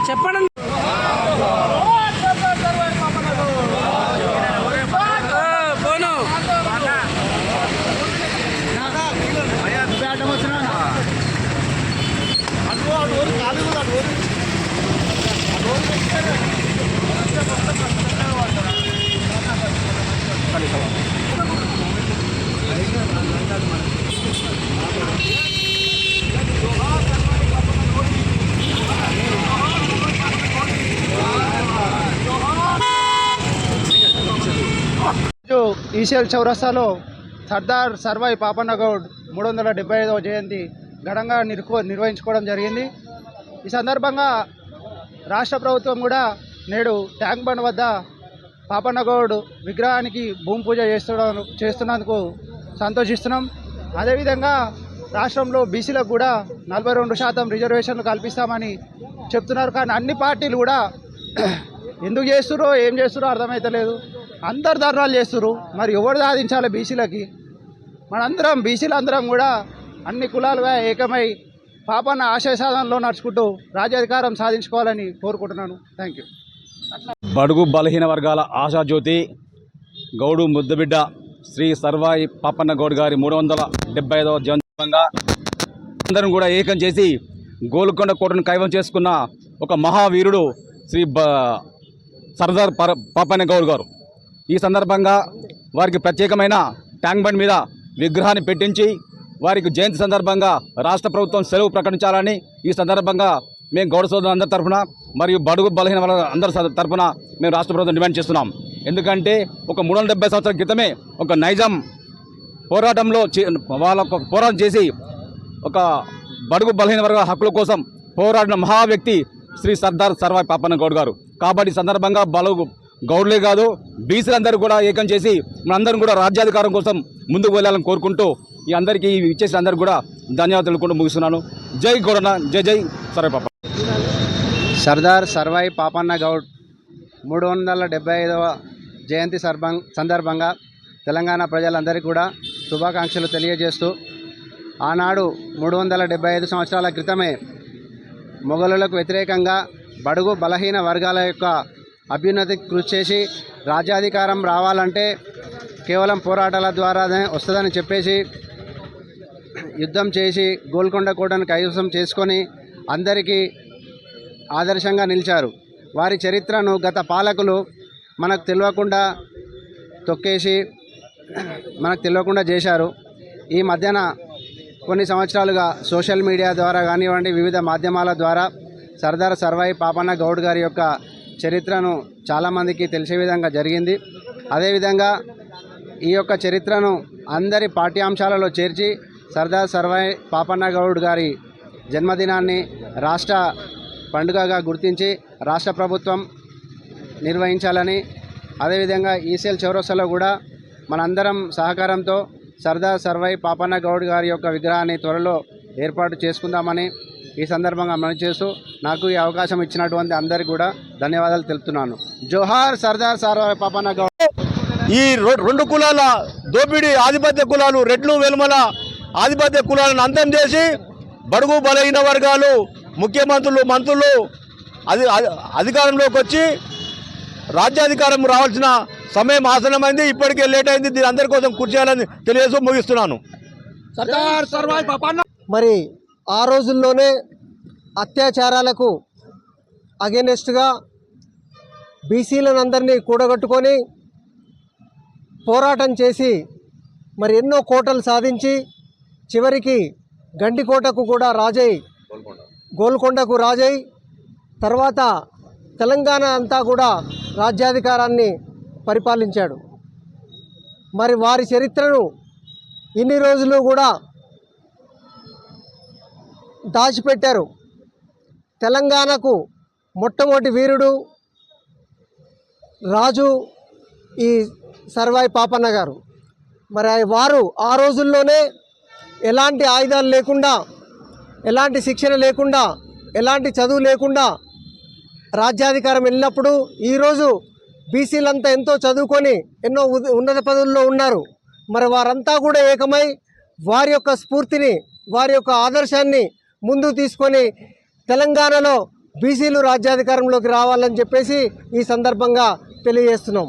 చెప్పండి. ఈసీఎల్ చౌరస్తాలో సర్దార్ సర్వాయి పాపన్న గౌడ్ 375వ జయంతి ఘనంగా నిర్వహించుకోవడం జరిగింది. ఈ సందర్భంగా రాష్ట్ర ప్రభుత్వం కూడా నేడు ట్యాంక్ బండ్ వద్ద పాపన్న గౌడ్ విగ్రహానికి భూమి పూజ చేస్తున్నందుకు సంతోషిస్తున్నాం. అదేవిధంగా రాష్ట్రంలో బీసీలకు కూడా 42% రిజర్వేషన్లు కల్పిస్తామని చెప్తున్నారు. కానీ అన్ని పార్టీలు కూడా ఎందుకు చేస్తురో ఏం చేస్తురో అర్థమవుతలేదు. అందరు ధర్నాలు చేస్తున్నారు. మరి ఎవరు సాధించాలి బీసీలకి? మనందరం బీసీలందరం కూడా అన్ని కులాలుగా ఏకమై పాపన్న ఆశయ సాధనలో నడుచుకుంటూ రాజ్యాధికారం సాధించుకోవాలని కోరుకుంటున్నాను. Thank you. బడుగు బలహీన వర్గాల ఆశాజ్యోతి గౌడు ముద్దబిడ్డ శ్రీ సర్వాయి పాపన్న గౌడ్ గారి 375వ జయంతిగా అందరం కూడా ఏకం చేసి గోల్కొండ కోటను కైవసం చేసుకున్న ఒక మహావీరుడు శ్రీ సర్దార్ పాపన్న గౌడ్ గారు. ఈ సందర్భంగా వారికి ప్రత్యేకమైన ట్యాంక్ బండ్ మీద విగ్రహాన్ని పెట్టించి వారికి జయంతి సందర్భంగా రాష్ట్ర ప్రభుత్వం సెలవు ప్రకటించాలని ఈ సందర్భంగా మేము గౌడ సోదరులు అందరి తరఫున మరియు బడుగు బలహీన వాళ్ళ అందరి తరఫున మేము రాష్ట్ర ప్రభుత్వం డిమాండ్ చేస్తున్నాం. ఎందుకంటే ఒక 370 సంవత్సరాల క్రితమే ఒక నైజాం పోరాటంలో వాళ్ళ పోరాటం చేసి ఒక బడుగు బలహీన వర్గాల హక్కుల కోసం పోరాడిన మహా వ్యక్తి శ్రీ సర్దార్ సర్వాయి పాపన్న గౌడ్ గారు. కాబట్టి సందర్భంగా బడుగు గౌడ్లే కాదు బీసీలందరూ కూడా ఏకం చేసి మనందరం కూడా రాజ్యాధికారం కోసం ముందుకు వెళ్ళాలని కోరుకుంటూ ఈ అందరికీ ఇచ్చేసి అందరికీ కూడా ధన్యవాదాలు తెలుపుకుంటూ ముగిస్తున్నాను. జై గౌడన్న, జై జై సర్వాయి పాపన్న. సర్దార్ సర్వాయి పాపన్న గౌడ్ 375వ జయంతి సందర్భంగా తెలంగాణ ప్రజలందరికీ కూడా శుభాకాంక్షలు తెలియజేస్తూ ఆనాడు 375 సంవత్సరాల క్రితమే మొఘలులకు వ్యతిరేకంగా బడుగు బలహీన వర్గాల యొక్క అభ్యున్నతికి కృషి చేసి రాజ్యాధికారం రావాలంటే కేవలం పోరాటాల ద్వారానే వస్తుందని చెప్పేసి యుద్ధం చేసి గోల్కొండ కోటను కైవసం చేసుకొని అందరికీ ఆదర్శంగా నిలిచారు. వారి చరిత్రను గత పాలకులు మనకు తెలియకుండా తొక్కేసి మనకు తెలియకుండా చేశారు. ఈ మధ్యన కొన్ని సంవత్సరాలుగా సోషల్ మీడియా ద్వారా కానివ్వండి వివిధ మాధ్యమాల ద్వారా సర్దార్ సర్వాయి పాపన్న గౌడ్ గారి యొక్క చరిత్రను చాలామందికి తెలిసే విధంగా జరిగింది. అదేవిధంగా ఈ యొక్క చరిత్రను అందరి పాఠ్యాంశాలలో చేర్చి సర్దార్ సర్వాయి పాపన్న గౌడ్ గారి జన్మదినాన్ని రాష్ట్ర పండుగగా గుర్తించి రాష్ట్ర ప్రభుత్వం నిర్వహించాలని, అదేవిధంగా ఈసీఎల్ చౌరస్తాలో కూడా మనందరం సహకారంతో సర్దార్ సర్వాయి పాపన్న గౌడ్ గారి యొక్క విగ్రహాన్ని త్వరలో ఏర్పాటు చేసుకుందామని ఈ సందర్భంగా మనవి చేస్తూ నాకు ఈ అవకాశం ఇచ్చినటువంటి అందరికీ కూడా ధన్యవాదాలు తెలుపుతున్నాను. జోహార్ సర్దార్ సర్వాయి పాపన్న గౌడ్. ఈ రెండు కులాల దోపిడీ ఆధిపత్య కులాలు రెడ్లు వెలుమల ఆధిపత్య కులాలను అంతం చేసి బడుగు బలహీన వర్గాలు ముఖ్యమంత్రులు మంత్రులు అధికారంలోకి వచ్చి రాజ్యాధికారం రావాల్సిన సమయం ఆసనమైంది. ఇప్పటికే లేట్ అయింది. దీని అందరి కోసం కృషి చేయాలని తెలియజేస్తూ ముగిస్తున్నాను. సర్దార్ సర్వాయి పాపన్న. మరి ఆ రోజుల్లోనే అత్యాచారాలకు అగెనెస్ట్గా బీసీలను అందరినీ కూడగట్టుకొని పోరాటం చేసి మరి ఎన్నో కోటలు సాధించి చివరికి గండికోటకు కూడా రాజై, గోల్కొండకు రాజై, తర్వాత తెలంగాణ అంతా కూడా రాజ్యాధికారాన్ని పరిపాలించాడు. మరి వారి చరిత్రను ఇన్ని రోజులు కూడా దాచిపెట్టారు. తెలంగాణకు మొట్టమొదటి వీరుడు రాజు ఈ సర్వాయి పాపన్న గారు. మరి వారు ఆ రోజుల్లోనే ఎలాంటి ఆయుధాలు లేకుండా, ఎలాంటి శిక్షణ లేకుండా, ఎలాంటి చదువు లేకుండా రాజ్యాధికారం వెళ్ళినప్పుడు ఈరోజు బీసీలంతా ఎంతో చదువుకొని ఎన్నో ఉన్నత పదవుల్లో ఉన్నారు. మరి వారంతా కూడా ఏకమై వారి యొక్క స్ఫూర్తిని, వారి యొక్క ఆదర్శాన్ని ముందుకు తీసుకొని తెలంగాణలో బీసీలు రాజ్యాధికారంలోకి రావాలని చెప్పేసి ఈ సందర్భంగా తెలియజేస్తున్నాం.